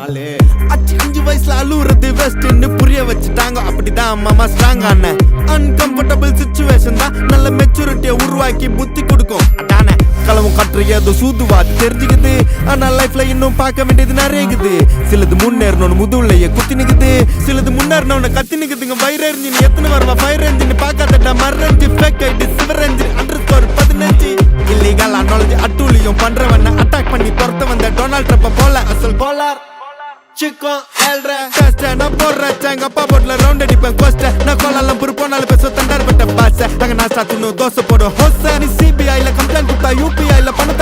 ஆளு. 5 வயசுல அழுவுறது வெஸ்ட்னு புரிய வச்சுட்டாங்க. அப்படிதான் மாமா ஸ்ட்ராங் ஆன. அன்கம்ஃபர்டபிள் சிச்சுவேஷன் தான் நல்ல மெச்சூரிட்டியை உருவாக்கி புத்தி கொடுக்கும். அதானே களவும் கற்று ஏதோ சூதுவாது தெரிஞ்சுக்குது. ஆனா லைஃப்ல இன்னும் பார்க்க வேண்டியது நிறையக்குது. சிலது முன்னேறணும்னு முதுகுலையே குத்தி நிக்குது, சிலது முன்னேறணும்னு கத்தி நிக்குதுங்க. வயிறு எரிஞ்சின்னு எத்தனை வருவா ஃபயர் என்ஜின் பார்க்காதட்டா மறைஞ்சு ஃபேக் ஆயிட்டு சிவர் என்ஜின் _15 இல்லீகலா நாலேஜ் அட்டூழியம் பண்றவன அட்டாக் பண்ணி துரத்த வந்த டொனால்ட் ட்ரம்ப் போல அசல் போலார் சிக்கோ ஏழ்ற கஷ்ட. நான் போடுற எங்க அப்பா போட்ல ரவுண்ட் அடிப்பேன் கோஸ்ட. நான் கோலாலம் புரு போனாலும் பேச தண்டார் பட்ட பாச. அங்க நான் சாத்துணும் தோசை போடும் ஹோச. நீ சிபிஐல கம்ப்ளைண்ட் கொடுத்தா யூபிஐல